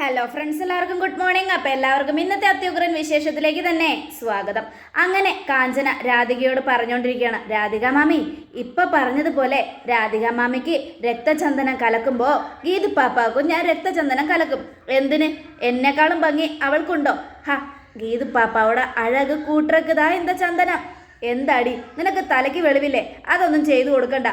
Hello friends, എല്ലാവർക്കും good morning. അപ്പോൾ എല്ലാവർക്കും ഇന്നത്തെ അത്യുഗ്രൻ വിശേഷത്തിലേക്ക് തന്നെ സ്വാഗതം. അങ്ങനെ കാഞ്ചന രാധികയോട് പറഞ്ഞുകൊണ്ടിരിക്കുകയാണ്, രാധിക മാമി ഇപ്പം പറഞ്ഞതുപോലെ രാധിക മാമിക്ക് രക്തചന്ദനം കലക്കുമ്പോൾ ഗീതു പാപ്പാക്കും ഞാൻ രക്തചന്ദനം കലക്കും. എന്തിന്? എന്നെക്കാളും ഭംഗി അവൾക്കുണ്ടോ? ഗീതു പാപ്പാவோட അഴക് കൂട്ടറക്കുതാ എന്താ ചന്ദനം. എന്താടി നിനക്ക് തലയ്ക്ക് വെളിവില്ലേ? അതൊന്നും ചെയ്തു കൊടുക്കണ്ട.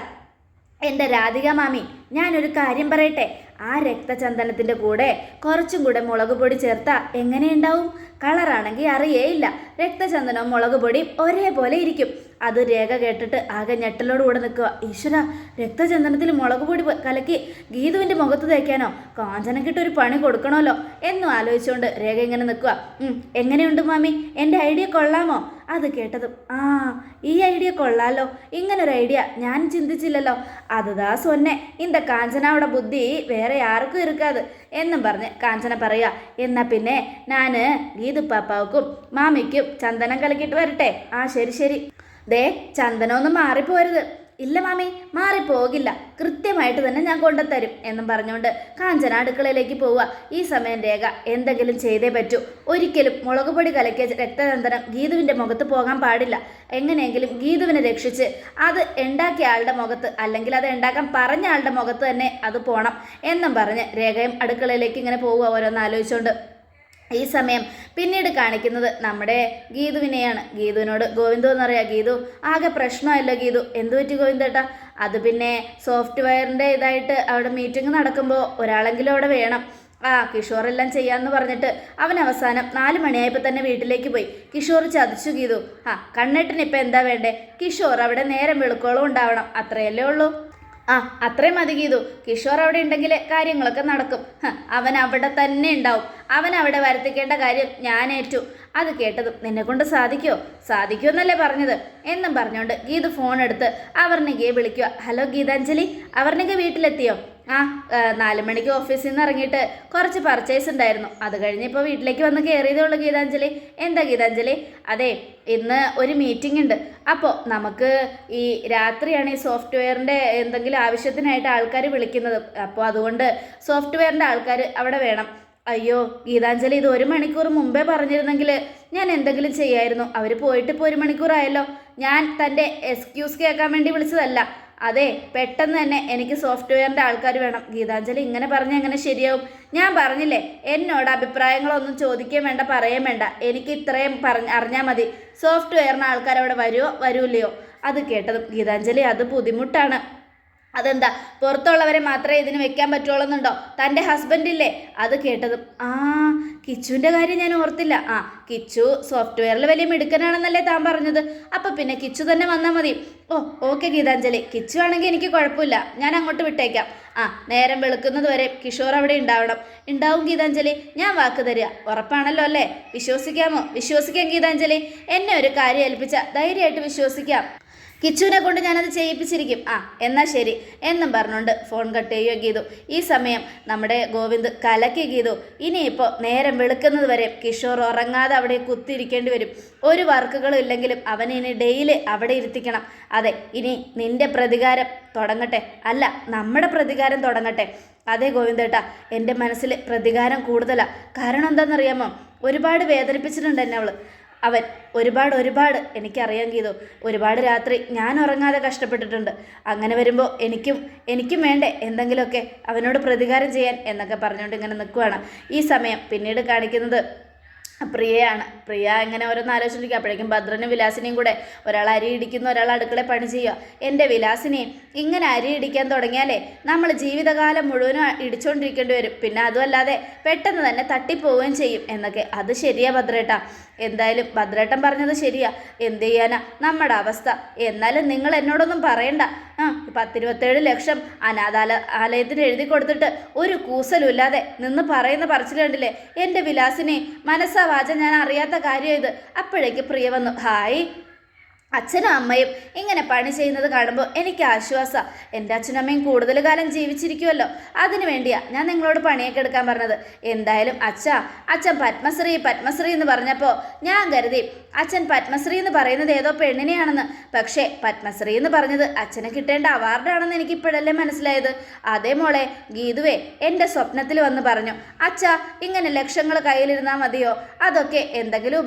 എൻ്റെ രാധിക മാമി, ഞാനൊരു കാര്യം പറയട്ടെ. ആ രക്തചന്ദനത്തിൻ്റെ കൂടെ കുറച്ചും കൂടെ മുളക് പൊടി ചേർത്താൽ എങ്ങനെയുണ്ടാവും? കളറാണെങ്കിൽ അറിയേയില്ല. രക്തചന്ദനവും മുളക് പൊടിയും ഒരേപോലെ ഇരിക്കും. അത് രേഖ കേട്ടിട്ട് ആകെ ഞെട്ടലോടുകൂടെ നിൽക്കുക. ഈശ്വര, രക്തചന്ദനത്തിൽ മുളക് പൊടി കലക്കി ഗീതുവിൻ്റെ മുഖത്ത് തേക്കാനോ? കാഞ്ചനക്കിട്ടൊരു പണി കൊടുക്കണമല്ലോ എന്നും ആലോചിച്ചുകൊണ്ട് രേഖ ഇങ്ങനെ നിൽക്കുക. എങ്ങനെയുണ്ട് മാമി, എൻ്റെ ഐഡിയ കൊള്ളാമോ? അത് കേട്ടതും ഈ ഐഡിയ കൊള്ളാലോ, ഇങ്ങനൊരു ഐഡിയ ഞാൻ ചിന്തിച്ചില്ലല്ലോ. അതുതാ സൊന്നെ இந்த കാഞ്ചനയുടെ ബുദ്ധി വേറെ ആർക്കും ഇരിക്കാത് എന്നും പറഞ്ഞ് കാഞ്ചന പറയുക. എന്നാൽ പിന്നെ ഞാൻ ഗീതു പാപ്പാവുക്കും മാമിക്കും ചന്ദനം കലക്കിയിട്ട് വരട്ടെ. ശരി ശരി. ദേ, ചന്ദനമൊന്നും മാറിപ്പോരുത്. ഇല്ല മാമി, മാറിപ്പോകില്ല, കൃത്യമായിട്ട് തന്നെ ഞാൻ കൊണ്ടുത്തരും എന്നും പറഞ്ഞുകൊണ്ട് കാഞ്ചന അടുക്കളയിലേക്ക് പോവുക. ഈ സമയം രേഖ എന്തെങ്കിലും ചെയ്തേ പറ്റൂ. ഒരിക്കലും മുളക് പൊടി കലക്കിയ രക്തചന്ദനം ഗീതുവിൻ്റെ മുഖത്ത് പോകാൻ പാടില്ല. എങ്ങനെയെങ്കിലും ഗീതുവിനെ രക്ഷിച്ച് അത് ഉണ്ടാക്കിയ ആളുടെ മുഖത്ത്, അല്ലെങ്കിൽ അത് ഉണ്ടാക്കാൻ പറഞ്ഞ ആളുടെ മുഖത്ത് തന്നെ അത് പോകണം എന്നും പറഞ്ഞ് രേഖയും അടുക്കളയിലേക്ക് ഇങ്ങനെ പോവുക, ഓരോന്ന് ആലോചിച്ചുകൊണ്ട്. ഈ സമയം പിന്നീട് കാണിക്കുന്നത് നമ്മുടെ ഗീതുവിനെയാണ്. ഗീതുവിനോട് ഗോവിന്ദു എന്നറിയാം. ഗീതു ആകെ പ്രശ്നമല്ലോ. ഗീതു എന്തു പറ്റി ഗോവിന്ദേട്ടാ? അത് പിന്നെ സോഫ്റ്റ്വെയറിൻ്റെ ഇതായിട്ട് അവിടെ മീറ്റിംഗ് നടക്കുമ്പോൾ ഒരാളെങ്കിലും അവിടെ വേണം. കിഷോറെല്ലാം ചെയ്യാമെന്ന് പറഞ്ഞിട്ട് അവൻ അവസാനം 4 മണിയായപ്പോൾ തന്നെ വീട്ടിലേക്ക് പോയി. കിഷോർ ചതിച്ചു ഗീതു. കണ്ണേട്ടന് ഇപ്പം എന്താ വേണ്ടേ? കിഷോർ അവിടെ നേരം വെളുക്കോളം ഉണ്ടാവണം, അത്രയല്ലേ ഉള്ളൂ. അത്രയും മതി ഗീതു. കിഷോർ അവിടെ ഉണ്ടെങ്കിൽ കാര്യങ്ങളൊക്കെ നടക്കും. അവൻ അവിടെ തന്നെ ഉണ്ടാവും. അവൻ അവിടെ വരുത്തിക്കേണ്ട കാര്യം ഞാൻ ഏറ്റു. അത് കേട്ടതും നിന്നെ കൊണ്ട് സാധിക്കുമെന്നല്ലേ പറഞ്ഞത് എന്നും പറഞ്ഞുകൊണ്ട് ഗീതു ഫോൺ എടുത്ത് അവർണികയെ വിളിക്കുക. ഹലോ ഗീതാഞ്ജലി, അവർണിക വീട്ടിലെത്തിയോ? 4 മണിക്ക് ഓഫീസിൽ നിന്ന് ഇറങ്ങിയിട്ട് കുറച്ച് പർച്ചേസ് ഉണ്ടായിരുന്നു. അത് കഴിഞ്ഞ് ഇപ്പോൾ വീട്ടിലേക്ക് വന്ന് കയറിയതേ ഉള്ളൂ ഗീതാഞ്ജലി. എന്താ ഗീതാഞ്ജലി? അതെ, ഇന്ന് ഒരു മീറ്റിംഗ് ഉണ്ട്. അപ്പോൾ നമുക്ക് ഈ രാത്രിയാണ് ഈ സോഫ്റ്റ്വെയറിൻ്റെ എന്തെങ്കിലും ആവശ്യത്തിനായിട്ട് ആൾക്കാർ വിളിക്കുന്നത്. അപ്പോൾ അതുകൊണ്ട് സോഫ്റ്റ്വെയറിൻ്റെ ആൾക്കാർ അവിടെ വേണം. അയ്യോ ഗീതാഞ്ജലി, ഇത് 1 മണിക്കൂർ മുമ്പേ പറഞ്ഞിരുന്നെങ്കിൽ ഞാൻ എന്തെങ്കിലും ചെയ്യായിരുന്നു. അവർ പോയിട്ട് ഇപ്പോൾ 1 മണിക്കൂറായല്ലോ. ഞാൻ തൻ്റെ എക്സ്ക്യൂസ് കേൾക്കാൻ വേണ്ടി വിളിച്ചതല്ല. അതെ, പെട്ടെന്ന് തന്നെ എനിക്ക് സോഫ്റ്റ്വെയറിൻ്റെ ആൾക്കാർ വേണം. ഗീതാഞ്ജലി ഇങ്ങനെ പറഞ്ഞാൽ എങ്ങനെ ശരിയാവും? ഞാൻ പറഞ്ഞില്ലേ, എന്നോട് അഭിപ്രായങ്ങളൊന്നും ചോദിക്കുകയും വേണ്ട, പറയുകയും വേണ്ട. എനിക്ക് ഇത്രയും അറിഞ്ഞാൽ മതി. സോഫ്റ്റ്വെയറിന് ആൾക്കാർ അവിടെ വരൂല്ലയോ? അത് കേട്ടതും ഗീതാഞ്ജലി, അത് ബുദ്ധിമുട്ടാണ്. അതെന്താ, പുറത്തുള്ളവരെ മാത്രമേ ഇതിന് വെക്കാൻ പറ്റുള്ളൂന്നുണ്ടോ? തൻ്റെ ഹസ്ബൻഡില്ലേ? അത് കേട്ടതും കിച്ചുവിൻ്റെ കാര്യം ഞാൻ ഓർത്തില്ല. കിച്ചു സോഫ്റ്റ്വെയറിൽ വലിയ മിടുക്കനാണെന്നല്ലേ താൻ പറഞ്ഞത്? അപ്പം പിന്നെ കിച്ചു തന്നെ വന്നാൽ മതി. ഓക്കെ ഗീതാഞ്ജലി, കിച്ചു ആണെങ്കിൽ എനിക്ക് കുഴപ്പമില്ല, ഞാൻ അങ്ങോട്ട് വിട്ടേക്കാം. നേരം വെളുക്കുന്നത് വരെ കിഷോർ അവിടെ ഉണ്ടാവും ഗീതാഞ്ജലി, ഞാൻ വാക്ക് തരിക. ഉറപ്പാണല്ലോ അല്ലേ? വിശ്വസിക്കാം ഗീതാഞ്ജലി. എന്നെ ഒരു കാര്യം ഏൽപ്പിച്ച ധൈര്യമായിട്ട് വിശ്വസിക്കാം. കിച്ചുവിനെ കൊണ്ട് ഞാനത് ചെയ്യിപ്പിച്ചിരിക്കും. എന്നാൽ ശരി എന്നും പറഞ്ഞുകൊണ്ട് ഫോൺ കട്ട് ചെയ്യുക ഗീതു. ഈ സമയം നമ്മുടെ ഗോവിന്ദ് കലക്കി ഗീതു. ഇനിയിപ്പോൾ നേരം വെളുക്കുന്നത് വരെ കിഷോർ ഉറങ്ങാതെ അവിടെ കുത്തിയിരിക്കേണ്ടി വരും. ഒരു വർക്കുകളും ഇല്ലെങ്കിലും അവനെ ഇനി ഡെയിലി അവിടെ ഇരുത്തിക്കണം. അതെ, ഇനി നിന്റെ പ്രതികാരം തുടങ്ങട്ടെ. അല്ല, നമ്മുടെ പ്രതികാരം തുടങ്ങട്ടെ. അതെ ഗോവിന്ദേട്ടാ, എൻ്റെ മനസ്സിൽ പ്രതികാരം കൂടുതലാണ്. കാരണം എന്താണെന്നറിയാമോ? ഒരുപാട് വേദനിപ്പിച്ചിട്ടുണ്ട് എന്നെ അവൻ. ഒരുപാട് എനിക്കറിയാം ഗീതു. ഒരുപാട് രാത്രി ഞാൻ ഉറങ്ങാതെ കഷ്ടപ്പെട്ടിട്ടുണ്ട്. അങ്ങനെ വരുമ്പോൾ എനിക്കും വേണ്ടേ എന്തെങ്കിലുമൊക്കെ അവനോട് പ്രതികാരം ചെയ്യാൻ എന്നൊക്കെ പറഞ്ഞുകൊണ്ട് ഇങ്ങനെ നിൽക്കുവാണ്. ഈ സമയം പിന്നീട് കാണിക്കുന്നത് പ്രിയയാണ്. പ്രിയ ഇങ്ങനെ ഓരോന്ന് ആലോചിച്ചിരിക്കുക. അപ്പോഴേക്കും ഭദ്രനും വിലാസിനെയും കൂടെ, ഒരാൾ അരി ഇടിക്കുന്നു, ഒരാൾ അടുക്കളയിൽ പണി ചെയ്യുക. എൻ്റെ വിലാസിനെ ഇങ്ങനെ അരി ഇടിക്കാൻ തുടങ്ങിയാലേ നമ്മൾ ജീവിതകാലം മുഴുവനും ഇടിച്ചുകൊണ്ടിരിക്കേണ്ടി വരും. പിന്നെ അതുമല്ലാതെ പെട്ടെന്ന് തന്നെ തട്ടിപ്പോവുകയും ചെയ്യും എന്നൊക്കെ. അത് ശരിയാ ഭദ്രേട്ടാ. എന്തായാലും ഭദ്രേട്ടൻ പറഞ്ഞത് ശരിയാ. എന്ത് ചെയ്യാനാ നമ്മുടെ അവസ്ഥ? എന്നാലും നിങ്ങൾ എന്നോടൊന്നും പറയണ്ട. 10-27 ലക്ഷം അനാഥാലയത്തിന് എഴുതി കൊടുത്തിട്ട് ഒരു കൂസലും ഇല്ലാതെ നിന്ന് പറയുന്ന പറച്ചിൽ കണ്ടില്ലേ? എൻ്റെ വിലാസിനെ മനസ്സാ വാച ഞാൻ അറിയാത്ത കാര്യം ഇത്. അപ്പോഴേക്ക് പ്രിയ വന്നു. ഹായ്. അച്ഛനും അമ്മയും ഇങ്ങനെ പണി ചെയ്യുന്നത് കാണുമ്പോൾ എനിക്ക് ആശ്വാസമാണ്. എൻ്റെ അച്ഛനും അമ്മയും കൂടുതൽ കാലം ജീവിച്ചിരിക്കുമല്ലോ, അതിനു വേണ്ടിയാണ് ഞാൻ നിങ്ങളോട് പണിയൊക്കെ എടുക്കാൻ പറഞ്ഞത്. എന്തായാലും അച്ഛൻ പത്മശ്രീ എന്ന് പറഞ്ഞപ്പോൾ ഞാൻ കരുതി അച്ഛൻ പത്മശ്രീ എന്ന് പറയുന്നത് ഏതോ പെണ്ണിനെയാണെന്ന്. പക്ഷേ പത്മശ്രീ എന്ന് പറഞ്ഞത് അച്ഛന് കിട്ടേണ്ട അവാർഡാണെന്ന് എനിക്കിപ്പോഴല്ലേ മനസ്സിലായത്. അതേ മോളെ ഗീതുവേ എൻ്റെ സ്വപ്നത്തിൽ വന്ന് പറഞ്ഞു, അച്ഛാ ഇങ്ങനെ ലക്ഷങ്ങൾ കയ്യിലിരുന്നാൽ മതിയോ, അതൊക്കെ എന്തെങ്കിലും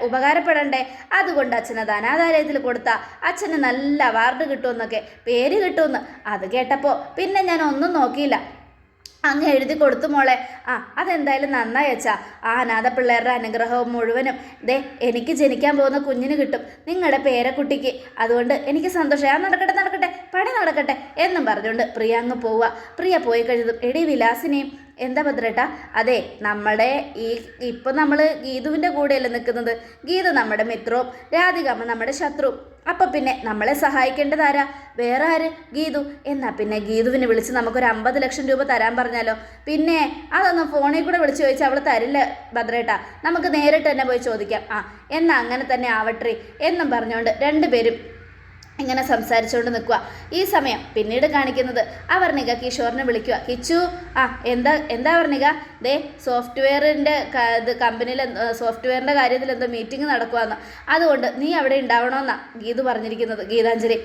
ഉപകാരപ്പെടണ്ടേ, അതുകൊണ്ട് അച്ഛന് ധനാധാരത്തിൽ കൊടുത്താൽ അച്ഛന് നല്ല അവാർഡ് കിട്ടുമെന്നൊക്കെ പേര് കിട്ടുമെന്ന്. അത് കേട്ടപ്പോൾ പിന്നെ ഞാൻ ഒന്നും നോക്കിയില്ല, അങ്ങ് എഴുതി കൊടുത്തു മോളെ. അതെന്തായാലും നന്നായി അച്ഛാ. ആ അനാഥ പിള്ളേരുടെ അനുഗ്രഹവും മുഴുവനും എനിക്ക് ജനിക്കാൻ പോകുന്ന കുഞ്ഞിന് കിട്ടും, നിങ്ങളുടെ പേരക്കുട്ടിക്ക്. അതുകൊണ്ട് എനിക്ക് സന്തോഷം. നടക്കട്ടെ പണി നടക്കട്ടെ എന്നും പറഞ്ഞുകൊണ്ട് പ്രിയ അങ്ങ് പോവുക. പ്രിയ പോയി കഴിഞ്ഞതും എടി വിലാസിനെയും എന്താ ഭദ്രേട്ടാ, അതെ നമ്മുടെ ഇപ്പം നമ്മൾ ഗീതുവിൻ്റെ കൂടെയല്ലേ നിൽക്കുന്നത്. ഗീതു നമ്മുടെ മിത്രവും രാധികമ്മ നമ്മുടെ ശത്രുവും. അപ്പം പിന്നെ നമ്മളെ സഹായിക്കേണ്ടതാരാ? വേറെ ആര്? ഗീതു. എന്നാൽ പിന്നെ ഗീതുവിനെ വിളിച്ച് നമുക്കൊരു 50 ലക്ഷം രൂപ തരാൻ പറഞ്ഞാലോ? പിന്നെ അതൊന്നും ഫോണിൽ കൂടെ വിളിച്ച് ചോദിച്ചാൽ അവൾ തരില്ല ഭദ്രേട്ടാ, നമുക്ക് നേരിട്ട് തന്നെ പോയി ചോദിക്കാം. എന്നാൽ അങ്ങനെ തന്നെ ആവട്ടെ എന്നും പറഞ്ഞുകൊണ്ട് രണ്ടുപേരും ഇങ്ങനെ സംസാരിച്ചുകൊണ്ട് നിൽക്കുക. ഈ സമയം പിന്നീട് കാണിക്കുന്നത് അവർണിക കിഷോറിനെ വിളിക്കുക. കിച്ചു, എന്താ അവർണിക, സോഫ്റ്റ്വെയറിൻ്റെ കമ്പനിയിൽ സോഫ്റ്റ്വെയറിൻ്റെ കാര്യത്തിൽ എന്തോ മീറ്റിംഗ് നടക്കുവാന്ന്, അതുകൊണ്ട് നീ അവിടെ ഉണ്ടാവണമെന്നാണ് ഗീതു പറഞ്ഞിരിക്കുന്നത്. ഗീതാഞ്ജലി,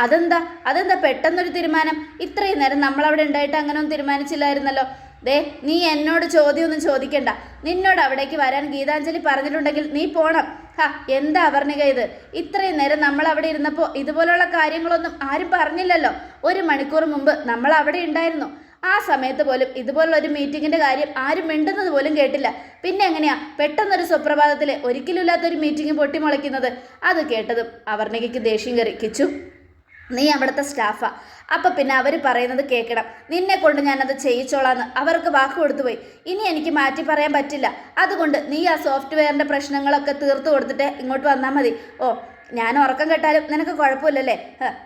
അതെന്താ പെട്ടെന്നൊരു തീരുമാനം? ഇത്രയും നേരം നമ്മളവിടെ ഉണ്ടായിട്ട് അങ്ങനെയൊന്നും തീരുമാനിച്ചില്ലായിരുന്നല്ലോ. നീ എന്നോട് ചോദ്യമൊന്നും ചോദിക്കണ്ട, നിന്നോട് അവിടേക്ക് വരാൻ ഗീതാഞ്ജലി പറഞ്ഞിട്ടുണ്ടെങ്കിൽ നീ പോണം. എന്താ അവർണിക ഇത്? ഇത്രയും നേരം നമ്മൾ അവിടെ ഇരുന്നപ്പോൾ ഇതുപോലുള്ള കാര്യങ്ങളൊന്നും ആരും പറഞ്ഞില്ലല്ലോ. 1 മണിക്കൂർ മുമ്പ് നമ്മൾ അവിടെ ഉണ്ടായിരുന്നു. ആ സമയത്ത് പോലും ഇതുപോലുള്ള ഒരു മീറ്റിങ്ങിൻ്റെ കാര്യം ആരും മിണ്ടുന്നത് പോലും കേട്ടില്ല. പിന്നെ എങ്ങനെയാ പെട്ടെന്നൊരു സുപ്രഭാതത്തിൽ ഒരിക്കലും ഇല്ലാത്തൊരു മീറ്റിംഗ് പൊട്ടിമുളയ്ക്കുന്നത്? അത് കേട്ടതും അവർണികയ്ക്ക് ദേഷ്യം കയറി. കിച്ചു, നീ അവിടുത്തെ സ്റ്റാഫാ, അപ്പം പിന്നെ അവർ പറയുന്നത് കേൾക്കണം. നിന്നെ കൊണ്ട് ഞാനത് ചെയ്യിച്ചോളാന്ന് അവർക്ക് വാക്ക് കൊടുത്തു പോയി. ഇനി എനിക്ക് മാറ്റി പറയാൻ പറ്റില്ല. അതുകൊണ്ട് നീ ആ സോഫ്റ്റ്വെയറിൻ്റെ പ്രശ്നങ്ങളൊക്കെ തീർത്തു കൊടുത്തിട്ട് ഇങ്ങോട്ട് വന്നാൽ മതി. ഞാൻ ഉറക്കം കേട്ടാലും നിനക്ക് കുഴപ്പമില്ലല്ലേ?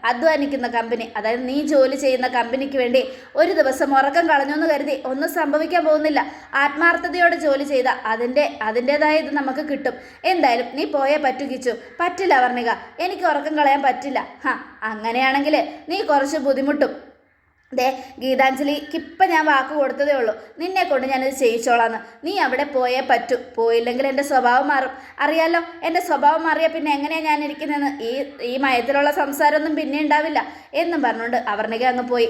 അധ്വാനിക്കുന്ന കമ്പനി, അതായത് നീ ജോലി ചെയ്യുന്ന കമ്പനിക്ക് വേണ്ടി ഒരു ദിവസം ഉറക്കം കളഞ്ഞെന്ന് കരുതി ഒന്നും സംഭവിക്കാൻ പോകുന്നില്ല. ആത്മാർത്ഥതയോടെ ജോലി ചെയ്ത അതിൻ്റെതായ ഇത് നമുക്ക് കിട്ടും. എന്തായാലും നീ പോയേ പറ്റൂ കിച്ചു. പറ്റില്ല വർണിക, എനിക്ക് ഉറക്കം കളയാൻ പറ്റില്ല. അങ്ങനെയാണെങ്കിൽ നീ കുറച്ച് ബുദ്ധിമുട്ടും. ഗീതാഞ്ജലിക്ക് ഇപ്പം ഞാൻ വാക്ക് കൊടുത്തതേ ഉള്ളൂ, നിന്നെ കൊണ്ട് ഞാനത് ചെയ്യിച്ചോളാന്ന്. നീ അവിടെ പോയേ പറ്റൂ. പോയില്ലെങ്കിൽ എൻ്റെ സ്വഭാവം മാറും. അറിയാലോ, എൻ്റെ സ്വഭാവം മാറിയാൽ പിന്നെ എങ്ങനെയാണ് ഞാൻ ഇരിക്കുന്നതെന്ന്. ഈ മയത്തിലുള്ള സംസാരമൊന്നും പിന്നെ ഉണ്ടാവില്ല എന്നും പറഞ്ഞുകൊണ്ട് അവർണിക അങ്ങ് പോയി.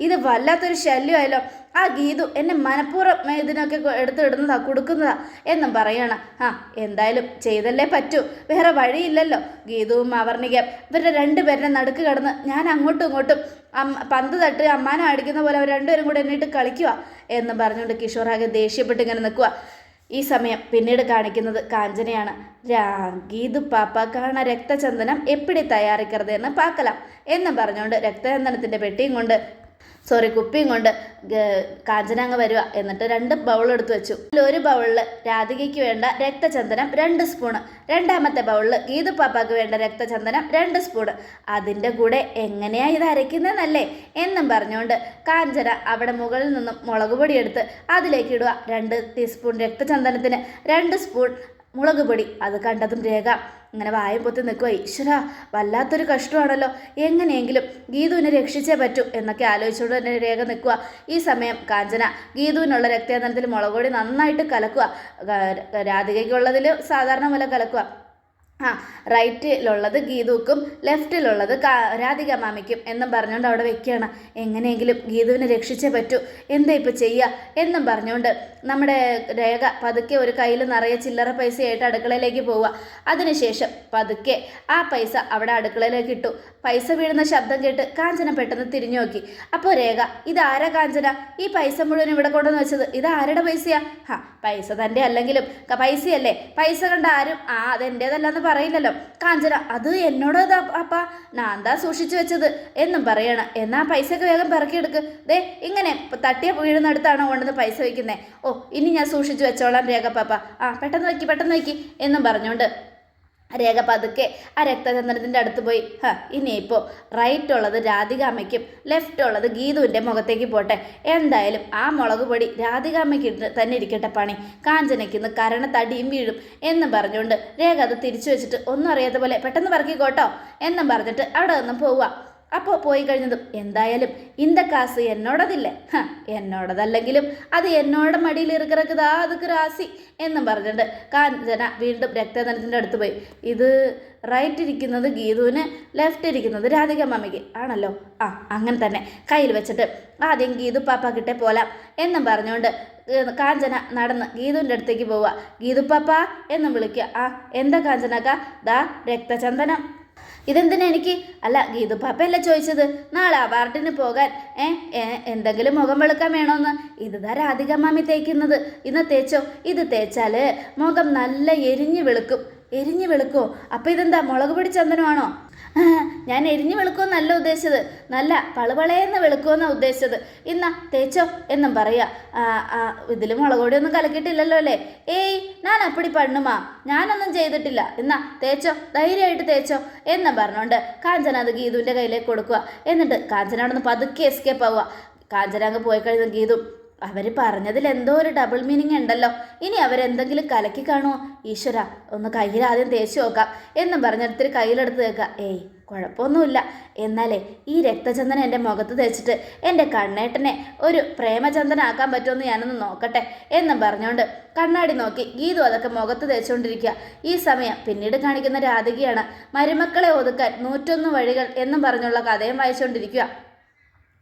ഇത് വല്ലാത്തൊരു ശല്യമായല്ലോ. ആ ഗീതു എന്നെ മനഃപൂർവ്വം ഇതിനൊക്കെ എടുത്തിടുന്നതാ കൊടുക്കുന്നതാ എന്നും പറയണം. എന്തായാലും ചെയ്തല്ലേ പറ്റൂ, വേറെ വഴിയില്ലല്ലോ. ഗീതുവും അവർണികയും ഇവരുടെ രണ്ടുപേരുടെ നടുക്ക് കിടന്ന് ഞാൻ അങ്ങോട്ടും ഇങ്ങോട്ടും പന്ത് തട്ട് അമ്മാനം അടിക്കുന്ന പോലെ അവർ രണ്ടുപേരും കൂടെ എന്നിട്ട് കളിക്കുക എന്നും പറഞ്ഞുകൊണ്ട് കിഷോർ ആകെ ദേഷ്യപ്പെട്ട് ഇങ്ങനെ നിൽക്കുക. ഈ സമയം പിന്നീട് കാണിക്കുന്നത് കാഞ്ചനയാണ്. ഗീതു പാപ്പാക്കാണ് രക്തചന്ദനം എപ്പിടി തയ്യാറിക്കരുതെന്ന് പാക്കലാം എന്നും പറഞ്ഞുകൊണ്ട് രക്തചന്ദനത്തിൻ്റെ പെട്ടിയും കൊണ്ട് കുപ്പിയും കൊണ്ട് കാഞ്ചന അങ്ങ് വരിക. എന്നിട്ട് 2 ബൗൾ എടുത്ത് വെച്ചു. ഒരു ബൗളിൽ രാധികയ്ക്ക് വേണ്ട രക്തചന്ദനം 2 സ്പൂണ്, രണ്ടാമത്തെ ബൗളിൽ ഗീതു പാപ്പാക്ക് വേണ്ട രക്തചന്ദനം 2 സ്പൂണ്. അതിൻ്റെ കൂടെ എങ്ങനെയാ ഇത് അരയ്ക്കുന്നതെന്നല്ലേ എന്നും പറഞ്ഞുകൊണ്ട് കാഞ്ചന അവിടെ മുകളിൽ നിന്നും മുളക് പൊടി എടുത്ത് അതിലേക്ക് ഇടുക. 2 ടീസ്പൂൺ രക്തചന്ദനത്തിന് 2 സ്പൂൺ മുളക് പൊടി. അത് കണ്ടതും രേഖ ഇങ്ങനെ വായും പൊത്തി നിൽക്കുക. ഈശ്വരാ, വല്ലാത്തൊരു കഷ്ടമാണല്ലോ, എങ്ങനെയെങ്കിലും ഗീതുവിനെ രക്ഷിച്ചേ പറ്റൂ എന്നൊക്കെ ആലോചിച്ചുകൊണ്ട് തന്നെ രേഖ നിൽക്കുക. ഈ സമയം കാഞ്ചന ഗീതുവിനുള്ള രക്തചന്ദനത്തിൽ മുളക് പൊടി നന്നായിട്ട് കലക്കുക. രാധികയ്ക്കുള്ളതിൽ സാധാരണ പോലെ കലക്കുക. റൈറ്റിലുള്ളത് ഗീതുക്കും ലെഫ്റ്റിലുള്ളത് രാധിക മാമിക്കും എന്നും പറഞ്ഞുകൊണ്ട് അവിടെ വെക്കുകയാണ്. എങ്ങനെയെങ്കിലും ഗീതുവിനെ രക്ഷിച്ചേ പറ്റൂ, എന്താ ഇപ്പോൾ ചെയ്യുക എന്നും പറഞ്ഞുകൊണ്ട് നമ്മുടെ രേഖ പതുക്കെ ഒരു കയ്യിൽ നിറയെ ചില്ലറ പൈസയായിട്ട് അടുക്കളയിലേക്ക് പോവുക. അതിനുശേഷം പതുക്കെ ആ പൈസ അവിടെ അടുക്കളയിലേക്ക് ഇട്ടു. പൈസ വീഴുന്ന ശബ്ദം കേട്ട് കാഞ്ചന പെട്ടെന്ന് തിരിഞ്ഞു നോക്കി. അപ്പോൾ രേഖ, ഇതാരാ കാഞ്ചന ഈ പൈസ മുഴുവൻ ഇവിടെ കൊണ്ടുവന്ന് വെച്ചത്? ഇത് ആരുടെ പൈസയാ? പൈസ തൻ്റെ അല്ലെങ്കിലും പൈസയല്ലേ, പൈസ കണ്ട ആരും അതെൻ്റേതല്ലെന്ന് പറയില്ലല്ലോ. കാഞ്ചന, അത് എന്നോട് അപ്പാ ഞാൻ എന്താ സൂക്ഷിച്ചു വെച്ചത് എന്നും പറയണം. എന്നാ പൈസയൊക്കെ വേഗം പിറക്കിയെടുക്ക്. ഇങ്ങനെ തട്ടിയ വീഴുന്നിടത്താണോ കൊണ്ടുവന്ന് പൈസ വയ്ക്കുന്നത്? ഇനി ഞാൻ സൂക്ഷിച്ചു വെച്ചോളാം രേഖ പാപ്പ. പെട്ടെന്ന് വയ്ക്കി എന്നും പറഞ്ഞുകൊണ്ട് രേഖ പതുക്കെ ആ രക്തചന്ദ്രത്തിൻ്റെ അടുത്ത് പോയി ഇനിയിപ്പോൾ റൈറ്റ് ഉള്ളത് രാധികാമ്മയ്ക്കും ലെഫ്റ്റ് ഉള്ളത് ഗീതുവിൻ്റെ മുഖത്തേക്ക് പോട്ടെ. എന്തായാലും ആ മുളക് പൊടി രാധികാമ്മയ്ക്ക് തന്നെ ഇരിക്കട്ടെ പണി. കാഞ്ചനയ്ക്കിന്ന് കരണത്തടിയും വീഴും എന്നും പറഞ്ഞുകൊണ്ട് രേഖ അത് തിരിച്ചു വെച്ചിട്ട് ഒന്നും അറിയാത്ത പോലെ പെട്ടെന്ന് പറക്കിക്കോട്ടോ എന്നും പറഞ്ഞിട്ട് അവിടെ നിന്നും പോവുക. അപ്പോൾ പോയി കഴിഞ്ഞതും എന്തായാലും இந்த காசு എന്നോടതില്ലേ, എന്നോടതല്ലെങ്കിലും അത് എന്നോട് മടിയിൽ ഇറുക്കിറക്കുതാ അതുക്ക് രാശി എന്നും പറഞ്ഞിട്ട് കാഞ്ചന വീണ്ടും രക്തധനത്തിൻ്റെ അടുത്ത് പോയി. ഇത് റൈറ്റ് ഇരിക്കുന്നത് ഗീതുവിന്, ലെഫ്റ്റ് ഇരിക്കുന്നത് രാധിക മമ്മിക്ക് ആണല്ലോ. അങ്ങനെ തന്നെ കയ്യിൽ വെച്ചിട്ട് ആദ്യം ഗീതു പാപ്പാക്കിട്ടേ പോലാം എന്നും പറഞ്ഞുകൊണ്ട് കാഞ്ചന നടന്ന് ഗീതുവിൻ്റെ അടുത്തേക്ക് പോവുക. ഗീതു പാപ്പ എന്നും വിളിക്കുക. എന്താ കാഞ്ചനക്ക? ദാ രക്തചന്ദനം. ഇതെന്തിനാ എനിക്ക്? അല്ല ഗീതു പാപ്പയല്ല ചോദിച്ചത്, നാളെ അവാർഡിന് പോകാൻ എന്തെങ്കിലും മുഖം വെളുക്കാൻ വേണോന്ന്. ഇതാ രാധിക മാമി തേക്കുന്നത്, ഇന്ന് തേച്ചോ. ഇത് തേച്ചാൽ മുഖം നല്ല എരിഞ്ഞു വെളുക്കും. എരിഞ്ഞു വെളുക്കോ? അപ്പം ഇതെന്താ മുളക് പൊടി ചന്ദനമാണോ? ഞാൻ എരിഞ്ഞു വെളുക്കുമെന്നല്ല ഉദ്ദേശിച്ചത്, നല്ല പളുപളയെന്ന് വെളുക്കുമെന്നാണ് ഉദ്ദേശിച്ചത്. ഇന്നാ തേച്ചോ എന്നും പറയാ. ഇതിൽ മുളക് പൊടിയൊന്നും കലക്കിയിട്ടില്ലല്ലോ അല്ലേ? ഏയ് ഞാൻ അപ്പടി പണ്ണുമാ, ഞാനൊന്നും ചെയ്തിട്ടില്ല. എന്നാ തേച്ചോ, ധൈര്യമായിട്ട് തേച്ചോ എന്നും പറഞ്ഞുകൊണ്ട് കാഞ്ചന അത് ഗീതുവിൻ്റെ കയ്യിലേക്ക് കൊടുക്കുക. എന്നിട്ട് കാഞ്ചന അവിടെ നിന്ന് പതുക്കെ എസ്കേപ്പ് ആവുക. കാഞ്ചന അങ്ങ് പോയി കഴിഞ്ഞ ഗീതു അവർ പറഞ്ഞതിൽ എന്തോ ഒരു ഡബിൾ മീനിങ് ഉണ്ടല്ലോ. ഇനി അവരെന്തെങ്കിലും കലക്കി കാണുമോ? ഈശ്വര, ഒന്ന് കയ്യിൽ ആദ്യം തേച്ച് നോക്കാം എന്നും പറഞ്ഞിടത്തിൽ കയ്യിലെടുത്ത് തേക്കുക. ഏയ് കുഴപ്പമൊന്നുമില്ല. എന്നാലേ ഈ രക്തചന്ദനം എൻ്റെ മുഖത്ത് തേച്ചിട്ട് എൻ്റെ കണ്ണേട്ടനെ ഒരു പ്രേമചന്ദനാക്കാൻ പറ്റുമെന്ന് ഞാനൊന്ന് നോക്കട്ടെ എന്നും പറഞ്ഞുകൊണ്ട് കണ്ണാടി നോക്കി ഗീതു അതൊക്കെ മുഖത്ത് തേച്ചുകൊണ്ടിരിക്കുക. ഈ സമയം പിന്നീട് കാണിക്കുന്ന രാധികയാണ് മരുമക്കളെ ഒതുക്കാൻ 101 വഴികൾ എന്നും പറഞ്ഞുള്ള കഥയും വായിച്ചുകൊണ്ടിരിക്കുക.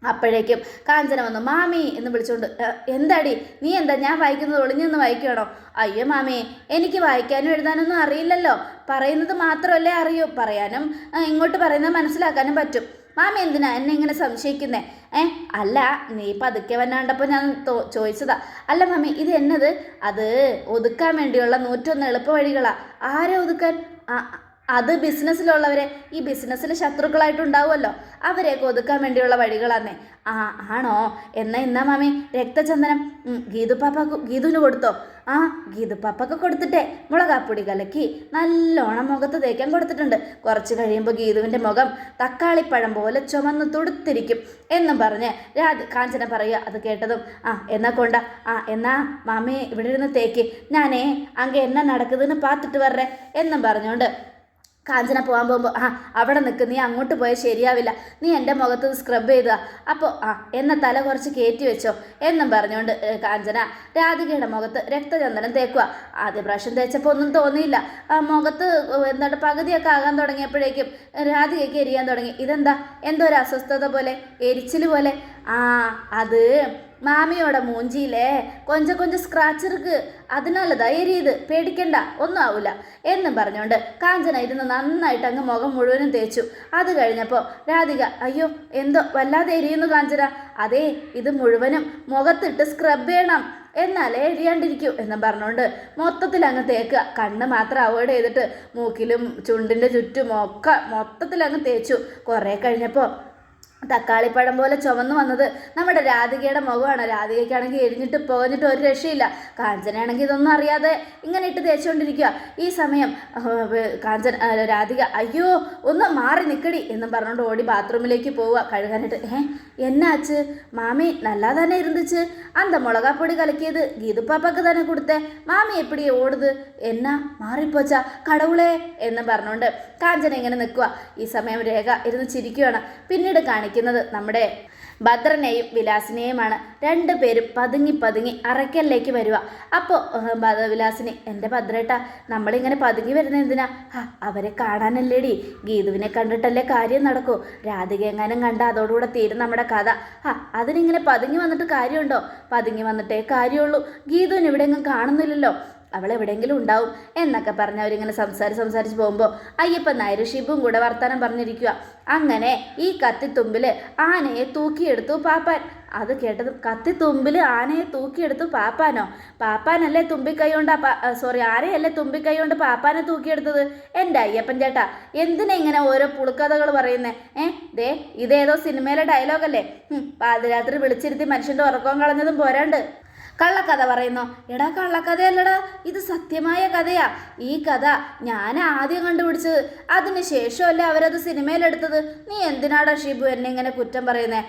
അപ്പോഴേക്കും കാഞ്ചന വന്നു. മാമി എന്ന് വിളിച്ചുകൊണ്ട്, എന്താടി നീ എന്താ ഞാൻ വായിക്കുന്നത് ഒളിഞ്ഞൊന്ന് വായിക്കുകയാണോ? അയ്യോ മാമി, എനിക്ക് വായിക്കാനും എഴുതാനൊന്നും അറിയില്ലല്ലോ. പറയുന്നത് മാത്രമല്ലേ അറിയൂ, പറയാനും ഇങ്ങോട്ട് പറയുന്നത് മനസ്സിലാക്കാനും പറ്റും. മാമി എന്തിനാ എന്നെ ഇങ്ങനെ സംശയിക്കുന്നേ? അല്ല, നീ പതുക്കെ വന്നാണ്ടപ്പോൾ ഞാൻ ചോദിച്ചതാ. അല്ല മാമി, ഇത് എന്നത് അത് ഒതുക്കാൻ വേണ്ടിയുള്ള 101 എളുപ്പ വഴികളാ. ആരെ ഒതുക്കാൻ? അത് ബിസിനസ്സിലുള്ളവരെ, ഈ ബിസിനസ്സിൽ ശത്രുക്കളായിട്ടുണ്ടാവുമല്ലോ, അവരെയൊക്കെ ഒതുക്കാൻ വേണ്ടിയുള്ള വഴികളാന്നേ. ആണോ? എന്നാ മാമി രക്തചന്ദനം ഗീതുവിന് കൊടുത്തോ? ഗീതു പാപ്പൊക്കെ കൊടുത്തിട്ടേ മുളകാപ്പൊടി കലക്കി നല്ലോണം മുഖത്ത് തേക്കാൻ കൊടുത്തിട്ടുണ്ട്. കുറച്ച് കഴിയുമ്പോൾ ഗീതുവിൻ്റെ മുഖം തക്കാളിപ്പഴം പോലെ ചുമന്ന് തുടുത്തിരിക്കും എന്നും പറഞ്ഞ് കാഞ്ചന പറയുക. അത് കേട്ടതും എന്നാ കൊണ്ട എന്നാ മാമി ഇവിടെ ഇരുന്ന് തേക്ക്, ഞാനേ അങ്ങ് എന്നാ നടക്കുതെന്ന് പാത്തിട്ട് വരേ എന്നും പറഞ്ഞുകൊണ്ട് കാഞ്ചന പോകാൻ പോകുമ്പോൾ അവിടെ നിൽക്ക്, നീ അങ്ങോട്ട് പോയാൽ ശരിയാവില്ല, നീ എൻ്റെ മുഖത്ത് സ്ക്രബ് ചെയ്താ, അപ്പോൾ എന്ന തല കുറച്ച് കയറ്റി വെച്ചോ എന്നും പറഞ്ഞുകൊണ്ട് കാഞ്ചന രാധികയുടെ മുഖത്ത് രക്തചന്ദനം തേക്കുക. ആദ്യ പ്രാവശ്യം തേച്ചപ്പോൾ ഒന്നും തോന്നിയില്ല. മുഖത്ത് എന്താണ് പകുതിയൊക്കെ ആകാൻ തുടങ്ങിയപ്പോഴേക്കും രാധികയ്ക്ക് എരിയാൻ തുടങ്ങി. ഇതെന്താ, എന്തോ ഒരു അസ്വസ്ഥത പോലെ, എരിച്ചിൽ പോലെ. അത് മാമിയോടെ മൂഞ്ചിയില്ലേ കൊഞ്ചം സ്ക്രാച്ച് ഇருக்கு, അതിനല്ലതാ എരിയത്, പേടിക്കണ്ട, ഒന്നും ആവില്ല എന്നും പറഞ്ഞുകൊണ്ട് കാഞ്ചന ഇരുന്ന് നന്നായിട്ട് അങ്ങ് മുഖം മുഴുവനും തേച്ചു. അത് കഴിഞ്ഞപ്പോൾ രാധിക, അയ്യോ എന്തോ വല്ലാതെ എരിയുന്നു കാഞ്ചന. അതേ, ഇത് മുഴുവനും മുഖത്തിട്ട് സ്ക്രബ് ചെയ്യണം, എന്നാലേ എരിയാണ്ടിരിക്കൂ എന്നും പറഞ്ഞുകൊണ്ട് മൊത്തത്തിൽ അങ്ങ് തേക്കുക. കണ്ണ് മാത്രം അവോയ്ഡ് ചെയ്തിട്ട് മൂക്കിലും ചുണ്ടിൻ്റെ ചുറ്റും ഒക്കെ മൊത്തത്തിൽ അങ്ങ് തേച്ചു. കുറേ കഴിഞ്ഞപ്പോൾ തക്കാളിപ്പഴം പോലെ ചുവന്നു വന്നത് നമ്മുടെ രാധികയുടെ മുഖമാണ്. രാധികയ്ക്കാണെങ്കിൽ എരിഞ്ഞിട്ട് പോന്നിട്ട് ഒരു രക്ഷയില്ല. കാഞ്ചനയാണെങ്കിൽ ഇതൊന്നും അറിയാതെ ഇങ്ങനെ ഇട്ട് തേച്ചുകൊണ്ടിരിക്കുക. ഈ സമയം രാധിക, അയ്യോ ഒന്ന് മാറി നിൽക്കടി എന്നും പറഞ്ഞുകൊണ്ട് ഓടി ബാത്റൂമിലേക്ക് പോവുക കഴുകാനായിട്ട്. എന്നാച്ച് മാമി നല്ലാ തന്നെ ഇരുந்துச்சு, அந்த மிளகாப்பொடி கலக்கியது கீது பாப்பாக்கு தானே கொடுத்தேன், மாமி எப்படி ஓடுது, എന്നാ മാറിപ്പോച്ചാ കടവുളേ എന്ന് പറഞ്ഞുകൊണ്ട് കാഞ്ചന ഇങ്ങനെ നിൽക്കുക. ഈ സമയം രേഖ ഇരുന്ന് ചിരിക്കുകയാണ്. പിന്നീട് കാണിക്കുന്നത് നമ്മുടെ ഭദ്രനെയും വിലാസിനെയുമാണ്. രണ്ടുപേരും പതുങ്ങി അറയ്ക്കലിലേക്ക് വരിക. അപ്പോൾ വിലാസിനി, എൻ്റെ ഭദ്രേട്ട നമ്മളിങ്ങനെ പതുങ്ങി വരുന്ന എന്തിനാ? അവരെ കാണാനല്ലേടി, ഗീതുവിനെ കണ്ടിട്ടല്ലേ കാര്യം നടക്കൂ. രാധിക എങ്ങാനും കണ്ട അതോടുകൂടെ തീരും നമ്മുടെ കഥ. അതിനിങ്ങനെ പതുങ്ങി വന്നിട്ട് കാര്യമുണ്ടോ? പതുങ്ങി വന്നിട്ടേ കാര്യമുള്ളൂ. ഗീതുവിന് ഇവിടെ എങ്ങും കാണുന്നില്ലല്ലോ, അവളെവിടെയെങ്കിലും ഉണ്ടാവും എന്നൊക്കെ പറഞ്ഞ് അവരിങ്ങനെ സംസാരിച്ച് പോകുമ്പോൾ അയ്യപ്പൻ നായർ ഷിബും കൂടെ വർത്തമാനം പറഞ്ഞിരിക്കുക. അങ്ങനെ ഈ കത്തിത്തുമ്പിൽ ആനയെ തൂക്കിയെടുത്തു പാപ്പാൻ. അത് കേട്ടതും കത്തിത്തുമ്പിൽ ആനയെ തൂക്കിയെടുത്തു പാപ്പാനോ? പാപ്പാനല്ലേ തുമ്പിക്കൈ കൊണ്ട് ആനയല്ലേ തുമ്പിക്കൈ കൊണ്ട് പാപ്പാനെ തൂക്കിയെടുത്തത്? എൻ്റെ അയ്യപ്പൻ ചേട്ടാ, എന്തിനാ ഇങ്ങനെ ഓരോ പുളുക്കഥകൾ പറയുന്നേ? ഇതേതോ സിനിമയിലെ ഡയലോഗല്ലേ? പാതിരാത്രി വിളിച്ചിരുത്തി മനുഷ്യൻ്റെ ഉറക്കം കളഞ്ഞതും പോരാണ്ട് കള്ളക്കഥ പറയുന്നു. എടാ കള്ളക്കഥയല്ലടാ, ഇത് സത്യമായ കഥയാ. ഈ കഥ ഞാൻ ആദ്യം കണ്ടുപിടിച്ചത്, അതിന് ശേഷമല്ലേ അവരത് സിനിമയിലെടുത്തത്. നീ എന്തിനാടാ ഷിബു എന്നെ ഇങ്ങനെ കുറ്റം പറയുന്നേ?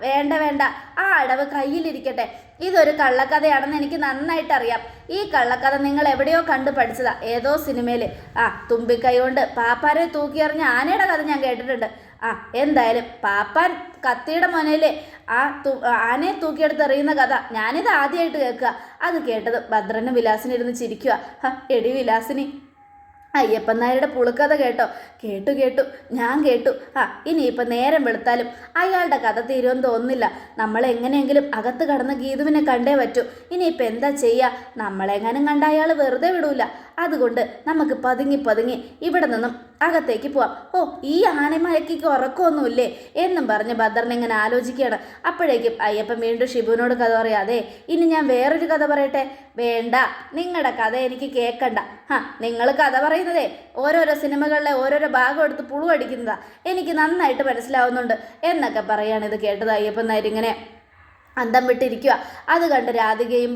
വേണ്ട വേണ്ട, ആ അടവ് കയ്യിലിരിക്കട്ടെ. ഇതൊരു കള്ളക്കഥയാണെന്ന് എനിക്ക് നന്നായിട്ട് അറിയാം. ഈ കള്ളക്കഥ നിങ്ങൾ എവിടെയോ കണ്ടു പഠിച്ചതാ, ഏതോ സിനിമയിൽ. തുമ്പിക്കൈ കൊണ്ട് പാപ്പാനെ തൂക്കിയെറിഞ്ഞ ആനയുടെ കഥ ഞാൻ കേട്ടിട്ടുണ്ട്. എന്തായാലും പാപ്പാൻ കത്തിയുടെ മുനയിൽ ആനയെ തൂക്കിയെടുത്ത് എറിയുന്ന കഥ ഞാനിത് ആദ്യമായിട്ട് കേൾക്കുക. അത് കേട്ടത് ഭദ്രനും വിലാസിനിരുന്ന് ചിരിക്കുക. എടി വിലാസിനി, അയ്യപ്പൻ നായരുടെ പുളുക്കഥ കേട്ടോ? കേട്ടു, ഞാൻ കേട്ടു. ഇനിയിപ്പോൾ നേരം വെളുത്താലും അയാളുടെ കഥ തീരുമെന്ന് തോന്നുന്നില്ല. നമ്മളെങ്ങനെയെങ്കിലും അകത്ത് കടന്ന് ഗീതുവിനെ കണ്ടേ പറ്റൂ. ഇനിയിപ്പോൾ എന്താ ചെയ്യുക? നമ്മളെങ്ങാനും കണ്ട അയാൾ വെറുതെ വിടൂല. അതുകൊണ്ട് നമുക്ക് പതുങ്ങി ഇവിടെ നിന്നും അകത്തേക്ക് പോവാം. ഈ ആനമയക്കിക്ക് ഉറക്കമൊന്നുമില്ലേ എന്നും പറഞ്ഞ് ഭദ്രൻ ഇങ്ങനെ ആലോചിക്കുകയാണ്. അപ്പോഴേക്കും അയ്യപ്പൻ വീണ്ടും ഷിബുവിനോട് കഥ പറയാതെ, ഇനി ഞാൻ വേറൊരു കഥ പറയട്ടെ? വേണ്ട, നിങ്ങളുടെ കഥ എനിക്ക് കേൾക്കണ്ട. നിങ്ങൾ കഥ പറയുന്നതേ ഓരോരോ സിനിമകളിലെ ഓരോരോ ഭാഗം എടുത്ത് പുളു അടിക്കുന്നതാ, എനിക്ക് നന്നായിട്ട് മനസ്സിലാവുന്നുണ്ട് എന്നൊക്കെ പറയാണ്. ഇത് കേട്ടത് അയ്യപ്പൻ നായർ ഇങ്ങനെ അന്തം വിട്ടിരിക്കുക. അത് കണ്ട് രാധികയും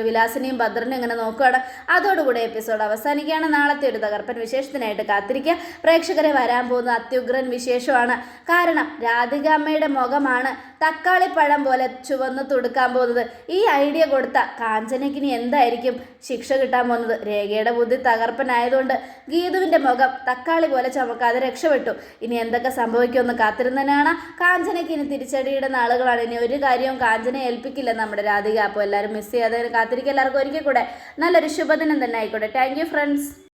വിലാസിനെയും ഭദ്രനും ഇങ്ങനെ നോക്കുകയാണ്. അതോടുകൂടെ എപ്പിസോഡ് അവസാനിക്കുകയാണ്. നാളത്തെ ഒരു തകർപ്പൻ വിശേഷത്തിനായിട്ട് കാത്തിരിക്കുക. പ്രേക്ഷകരെ വരാൻ പോകുന്ന അത്യുഗ്രൻ വിശേഷമാണ്. കാരണം രാധിക അമ്മയുടെ മുഖമാണ് തക്കാളിപ്പഴം പോലെ ചുവന്ന് തുടുക്കാൻ പോകുന്നത്. ഈ ഐഡിയ കൊടുത്ത കാഞ്ചനയ്ക്ക് ഇനി എന്തായിരിക്കും ശിക്ഷ കിട്ടാൻ പോകുന്നത്? രേഖയുടെ ബുദ്ധി തകർപ്പനായതുകൊണ്ട് ഗീതുവിൻ്റെ മുഖം തക്കാളി പോലെ ചമക്കാതെ രക്ഷപ്പെട്ടു. ഇനി എന്തൊക്കെ സംഭവിക്കുമെന്ന് കാത്തിരുന്നതിനാണ്. കാഞ്ചനയ്ക്ക് ഇനി തിരിച്ചടിയുടെ നാളുകളാണ്. ഇനി ഒരു കാര്യവും കാഞ്ചനെ ഏൽപ്പിക്കില്ല നമ്മുടെ രാധിക. അപ്പോൾ എല്ലാവരും മിസ് ചെയ്യാതെ കാത്തിരിക്കുക. എല്ലാവർക്കും ഒരിക്കൽ കൂടെ നല്ലൊരു ശുഭദിനം തന്നെ ആയിക്കോട്ടെ. Thank you friends.